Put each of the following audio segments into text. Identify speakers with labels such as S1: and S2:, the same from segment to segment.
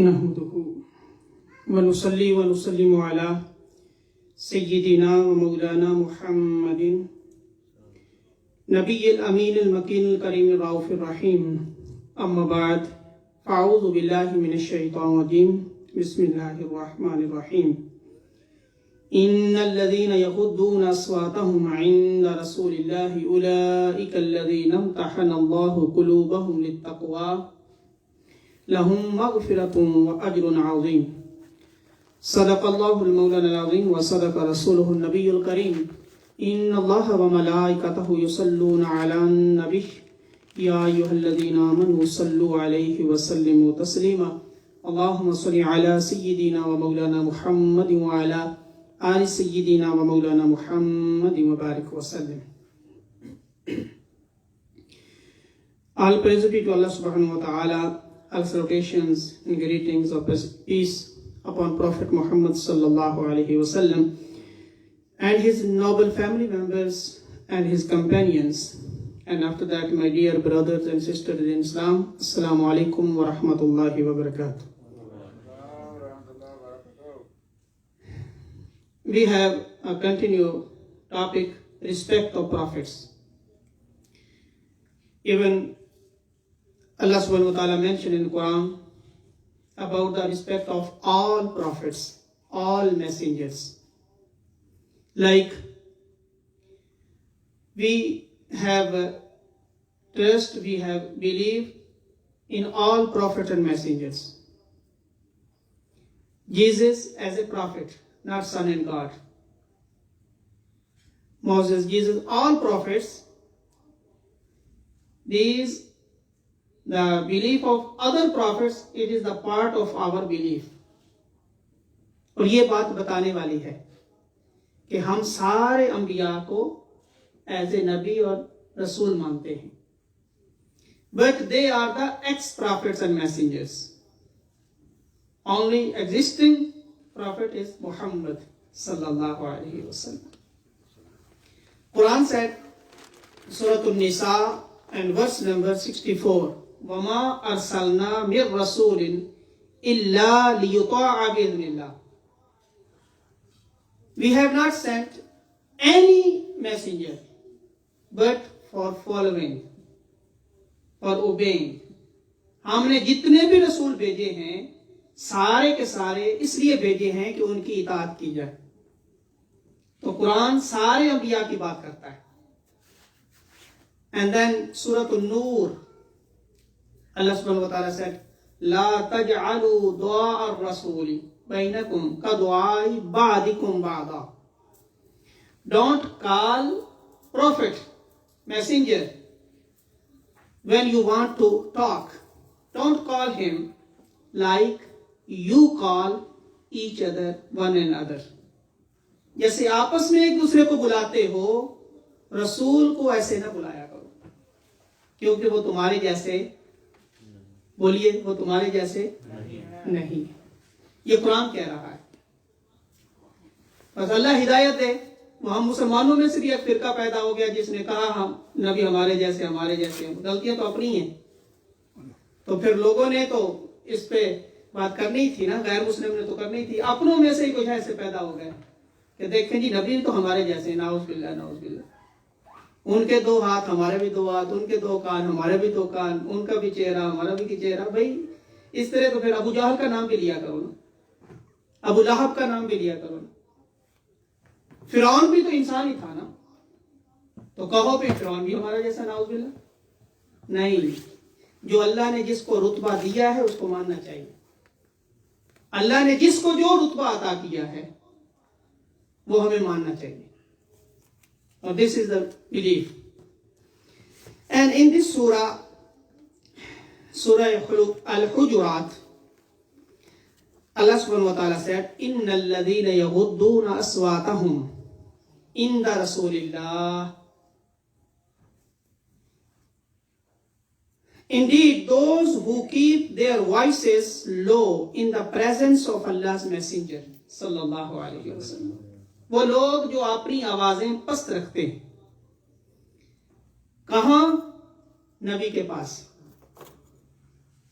S1: नहमदुहु व नुसल्ली व नुसल्लिमु अला सय्यिदिना व मौलाना मुहम्मदिन नबिय्यिल अमीनिल मकीनिल करीमिर रऊफिर रहीम। अम्मा बाद फ़अऊज़ु बिल्लाहि मिनश शैतानिर रजीम। बिस्मिल्लाहिर रहमानिर रहीम। इन्नल्लज़ीना यग़ुद्दूना अस्वातहुम इंदा रसूलिल्लाहि उलाइकल्लज़ीना इम्तहनल्लाहु क़ुलूबहुम लित्तक़वा लहुम मग़फ़िरतुन व अज्रुन अज़ीम। सदक़ल्लाहुल मौलाना अज़ीम व सदक़ रसूलुहुन नबियुल करीम। इन्नल्लाह व मलाइकतहु युसल्लूना अलन नबी या अय्युहल्लज़ीना आमनू सल्लु अलैहि व सल्लिमू तस्लीमा। अल्लाहुम्मा सल्लि अला सय्यिदिना व मौलाना मुहम्मद व अला आलि सय्यिदिना व मौलाना मुहम्मद व बारिक व सल्लिम। All praise be to Allah subhanahu wa ta'ala. All salutations and greetings of peace upon Prophet Muhammad sallallahu alaihi wasallam and his noble family members and his companions. And after that, my dear brothers and sisters in Islam, Assalamu alaikum wa rahmatullahi wa barakatuh. We have a continued topic, respect of prophets. Even Allah subhanahu wa ta'ala mentioned in the Quran about the respect of all prophets, all messengers. Like we have trust, we have belief in all prophets and messengers. Jesus as a prophet, not son and God. Moses, Jesus, all prophets. These the belief of other prophets, it is the part of our belief. और ये बात बताने वाली है कि हम सारे अंबिया को एज ए नबी और रसूल मानते हैं, but they are the ex-prophets and messengers. Only existing prophet is Muhammad sallallahu alaihi wasallam. Quran said, Surah An-Nisa and verse number 64. وَمَا أَرْسَلْنَا مِنْ رَسُولٍ إِلَّا لِيُطَاعَ بِإِذْنِ اللَّهِ. We have not sent any messenger but for following, for obeying. हमने जितने भी रसूल भेजे हैं सारे के सारे इसलिए भेजे हैं कि उनकी इताअत की जाए। तो कुरान सारे अंबिया की बात करता है। And then Surah An-Nur, Allah subhanahu wa ta'ala said, La taj'alu du'a ar-rasuli bainakum ka du'ai ba'dikum ba'da. Don't call prophet, messenger, when you want to talk. Don't call him like you call each other, one another. जैसे आपस में एक दूसरे को बुलाते हो, रसूल को ऐसे ना बुलाया करो, क्योंकि वो तुम्हारे जैसे, बोलिए, वो तुम्हारे जैसे नहीं। ये कुरान कह रहा है। बस अल्लाह हिदायत दे। हम मुसलमानों में से भी एक फिरका पैदा हो गया जिसने कहा हम नबी हमारे जैसे हैं। गलतियां तो अपनी हैं। तो फिर लोगों ने तो इस पे बात करनी थी ना, गैर मुस्लिम ने तो करनी थी। अपनों में से ही कुछ ऐसे पैदा हो गए कि देखें जी नबी तो हमारे जैसे, नाउज़ बिल्लाह नाउज़ बिल्लाह। उनके दो हाथ हमारे भी दो हाथ, उनके दो कान हमारे भी दो कान, उनका भी चेहरा हमारा भी चेहरा। भाई इस तरह तो फिर अबू जहल का नाम भी लिया करो ना, अबू लहब का नाम भी लिया करो ना। फिरौन भी तो इंसान ही था ना, तो कहो भी फिरौन भी हमारा जैसा, नाउज़ बिल्लाह। नहीं, जो अल्लाह ने जिसको रुतबा दिया है उसको मानना चाहिए। अल्लाह ने जिसको जो रुतबा अता किया है वो हमें मानना चाहिए। और this is the belief. And in this surah Al-Hujurat, Allah subhanahu wa ta'ala said, Innal ladhina yaghudduna aswatahum inda rasulillah. Indeed, those who keep their voices low in the presence of Allah's messenger sallallahu alaihi wasallam. वो लोग जो अपनी आवाजें पस्त रखते हैं, कहां? नबी के पास।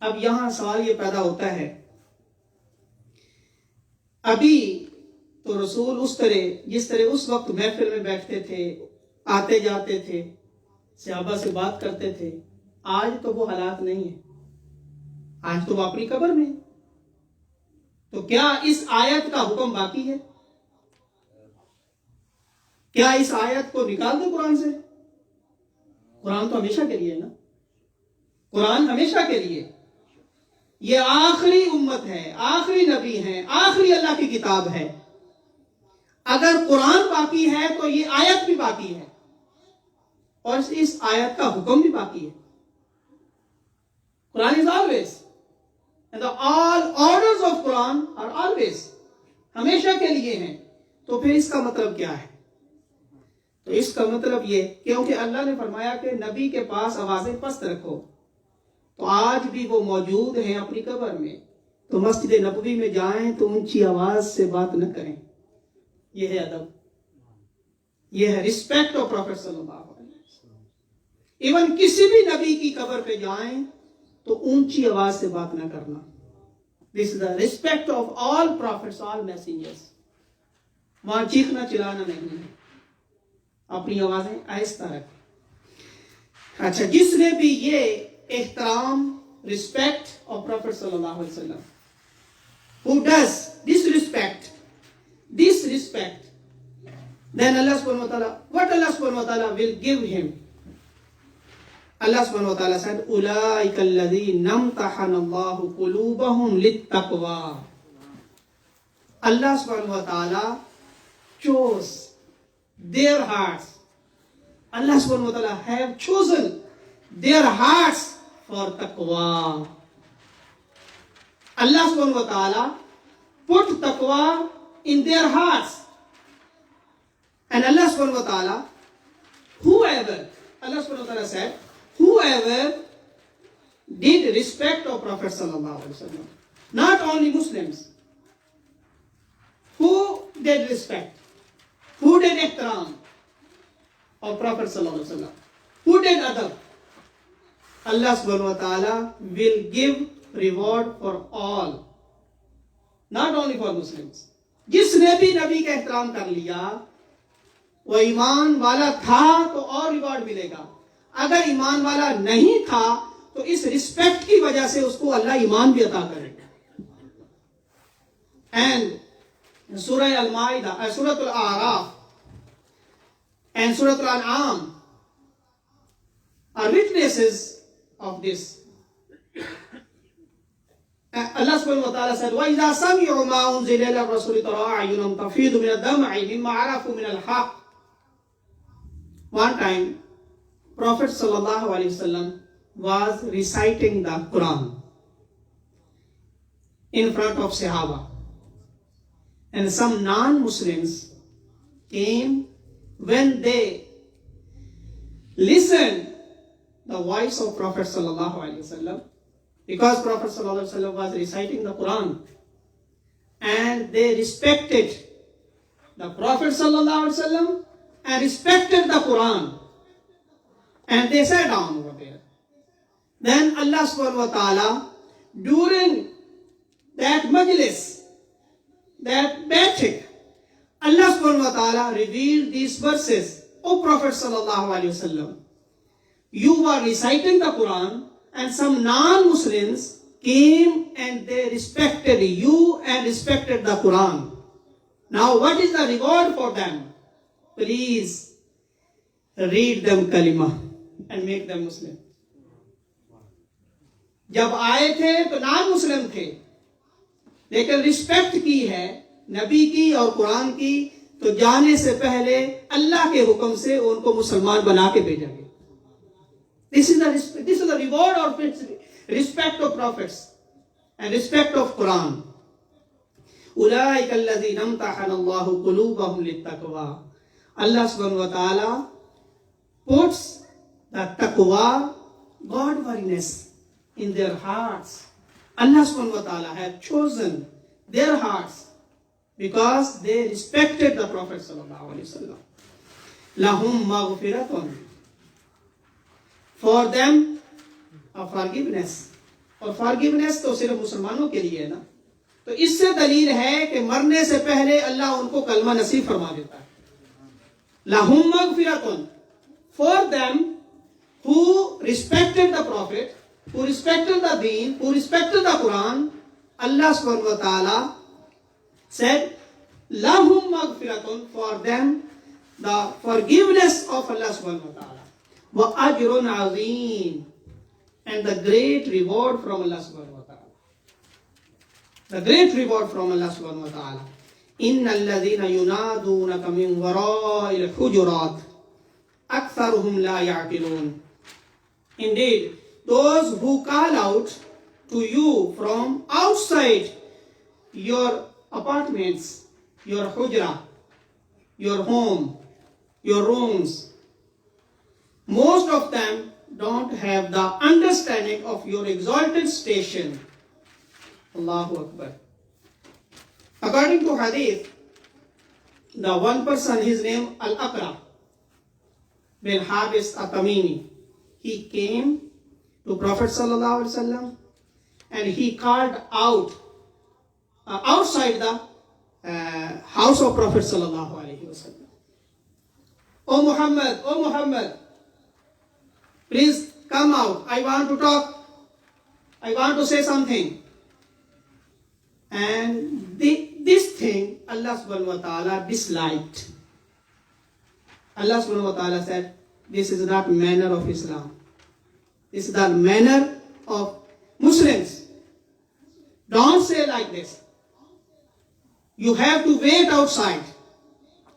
S1: अब यहां सवाल ये पैदा होता है अभी तो रसूल उस तरह जिस तरह उस वक्त महफिल में बैठते थे, आते जाते थे, सहाबा से बात करते थे, आज तो वो हालात नहीं है। आज तो वो अपनी कब्र में। तो क्या इस आयत का हुक्म बाकी है? क्या इस आयत को निकाल दे कुरान से? कुरान तो हमेशा के लिए है ना। कुरान हमेशा के लिए। ये आखिरी उम्मत है, आखिरी नबी है, आखिरी अल्लाह की किताब है। अगर कुरान बाकी है तो ये आयत भी बाकी है और इस आयत का हुक्म भी बाकी है। Quran is always and all orders of Quran are always, हमेशा के लिए हैं। तो फिर इसका मतलब क्या है? तो इसका मतलब ये, क्योंकि अल्लाह ने फरमाया कि नबी के पास आवाजें पस्त रखो, तो आज भी वो मौजूद हैं अपनी कब्र में। तो मस्जिद नबवी में जाएं तो ऊंची आवाज से बात न करें। यह है अदब, यह है रिस्पेक्ट ऑफ प्रॉफेट सल्लल्लाहु अलैहि वसल्लम। इवन किसी भी नबी की कब्र पे जाएं तो ऊंची आवाज से बात न करना। This is the respect of all profits, all messengers. वहां चीखना चिल्लाना नहीं है, अपनी आवाजें आहिस्ता रखें। अच्छा, जिसने भी ये एहतराम, रिस्पेक्ट ऑफ प्रॉफिट सल्लल्लाहु अलैहि वसल्लम, who does disrespect, then Allah subhanahu wa ta'ala, what Allah subhanahu wa ta'ala will give him? Allah subhanahu wa ta'ala said, ulaika alladhina amtahana Allahu qulubahum littaqwa. Allah subhanahu wa ta'ala chose their hearts. Allah subhanahu wa ta'ala have chosen their hearts for taqwa. Allah subhanahu wa ta'ala put taqwa in their hearts. And Allah subhanahu wa ta'ala, Allah subhanahu wa ta'ala said, whoever did respect of Prophet sallallahu alaihi wasallam, not only Muslims, who did respect, who did ihtaram of Prophet sallallahu alaihi wasallam, who did adab, Allah subhanahu wa ta'ala will give reward for all, not only for Muslims. जिसने भी नबी का एहतराम कर लिया, वो ईमान वाला था तो और रिवॉर्ड मिलेगा। अगर ईमान वाला नहीं था तो इस रिस्पेक्ट की वजह से उसको अल्लाह ईमान भी अता करेगा। एंड सूरह अल-माइदा, सूरह Al-Araf and Surah Al-An'am are witnesses of this. Allah subhanahu wa ta'ala said, وَإِذَا سَمِعُوا مَا أُنزِلَ إِلَى الرَّسُولِ تَرَىٰ أَعْيُنَهُمْ تَفِيضُ مِنَ الدَّمْعِ مِمَّا عَرَفُوا مِنَ الْحَقِّ. One time, Prophet sallallahu alaihi wasallam was reciting the Quran in front of Sahaba, and some non-Muslims came. When they listened the voice of Prophet sallallahu alaihi wasallam, because Prophet sallallahu alaihi wasallam was reciting the Quran, and they respected the Prophet sallallahu alaihi wasallam and respected the Quran, and they sat down over there. Then Allah subhanahu wa ta'ala, during that majlis, that meeting, Allah subhanahu wa ta'ala revealed these verses. O Prophet sallallahu alaihi wasallam, you were reciting the Quran and some non-Muslims came and they respected you and respected the Quran. Now what is the reward for them? Please read them kalima and make them Muslim. जब आए थे तो non Muslim थे, लेकिन respect की है नबी की और कुरान की, तो जाने से पहले अल्लाह के हुक्म से उनको मुसलमान बना के भेजा गया. This is the reward of respect of prophets and respect of Quran. أولئك الذين امتحن الله قلوبهم للتقوى. Allah subhanahu wa ta'ala puts the taqwa, godliness, in their hearts. Allah subhanahu wa ta'ala had chosen their hearts because they respected the Prophet sallallahu alaihi wasallam. Lahum maghfiratun. For them a forgiveness. और forgiveness तो सिर्फ मुसलमानों के लिए है ना, तो इससे दलील है कि मरने से पहले अल्लाह उनको कलमा नसीब फरमा देता है। lahum maghfiratun, for them who respected the prophet, who respected the deen, who respected the Quran, Allah subhanahu wa ta'ala said, lahum maghfiratun, for them the forgiveness of Allah subhanahu wa ta'ala, wa ajrun azim, and the great reward from Allah subhanahu wa ta'ala. The great reward from Allah subhanahu wa ta'ala. إن الذين ينادونك من وراء الحجرات أكثرهم لا يعقلون. Indeed, those who call out to you from outside your apartments, your hujra, your home, your rooms, most of them don't have the understanding of your exalted station. Allahu Akbar. According to hadith, the one person, his name Al-Aqra bin Habis At-Tamimi, he came to Prophet sallallahu alaihi wasallam and he called out outside the house of Prophet sallallahu alaihi wasallam, "O Muhammad, please come out. I want to talk. I want to say something." And this thing Allah subhanahu wa ta'ala disliked. Allah subhanahu wa ta'ala said, this is not manner of Islam. This is the manner of Muslims. Don't say like this. You have to wait outside.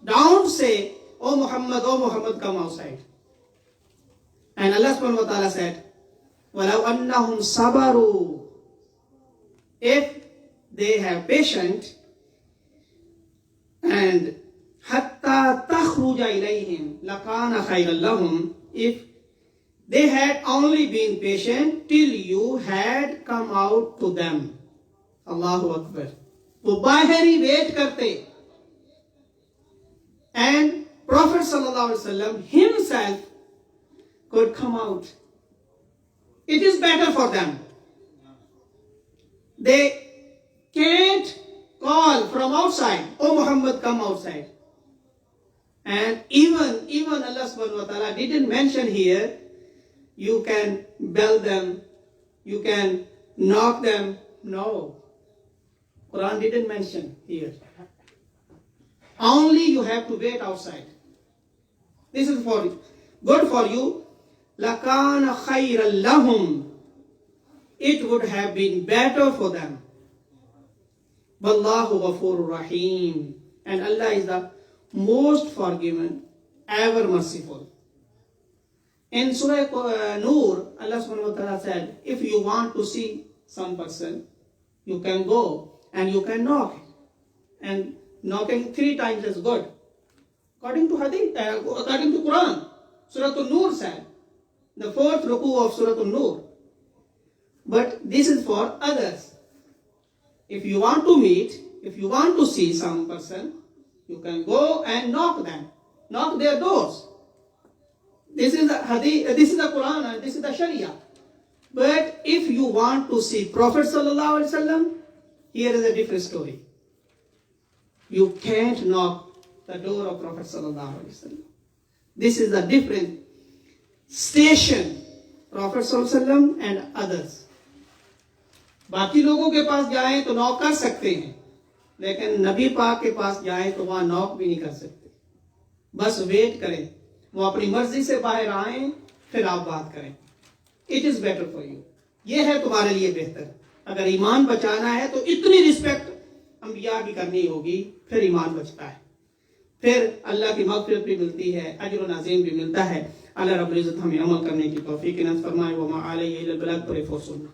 S1: Don't say, "Oh Muhammad, come outside." And Allah subhanahu wa ta'ala said, وَلَوْ أَنَّهُمْ صَبَرُوا, if they have patience, and حَتَّى تَخْرُجَ إِلَيْهِمْ لَكَانَ خَيْرًا لَهُمْ, if they had only been patient till you had come out to them. Allahu Akbar. वो बाहर ही wait करते, and Prophet sallallahu alaihi wasallam himself could come out. It is better for them. They can't call from outside, "Oh Muhammad, come outside." And even Allah subhanahu wa ta'ala didn't mention here, you can bell them, you can knock them. No. Quran didn't mention here. Only you have to wait outside. This is good for you. لَكَانَ خَيْرًا لَهُمْ, it would have been better for them. Wallahu ghafurur rahim, and Allah is the most forgiving, ever merciful. In Surah Nur, Allah subhanahu wa ta'ala said, if you want to see some person, you can go and you can knock. And knocking 3 times is good. According to Hadith, according to Quran, Surah Nur said, the 4th ruku of Surah Nur. But this is for others. If you want to meet, if you want to see some person, you can go and knock them, knock their doors. This is the Hadith, this is the Quran, and this is the Sharia. But if you want to see Prophet sallallahu alaihi wasallam, here is a different story. You can't knock the door of Prophet sallallahu alaihi wasallam. This is a different station, Prophet sallallahu alaihi wasallam and others. बाकी लोगों के पास जाएं तो knock कर सकते हैं, लेकिन नबी पाक के पास जाएं तो वहां नॉक भी नहीं कर सकते. बस वेट करें, वो अपनी मर्जी से बाहर आए, फिर आप बात करें. It is better for you. ये है तुम्हारे लिए बेहतर. अगर ईमान बचाना है तो इतनी रिस्पेक्ट अंबिया की करनी होगी, फिर ईमान बचता है, फिर अल्लाह की मग़फ़िरत भी मिलती है, अजर अज़ीम भी मिलता है. अल्लाह रब्बुल इज़्ज़त हमें अमल करने की तौफीक इनायत फरमाए. व मा अलैहि इल्लल बलाग, पर सुन्ना.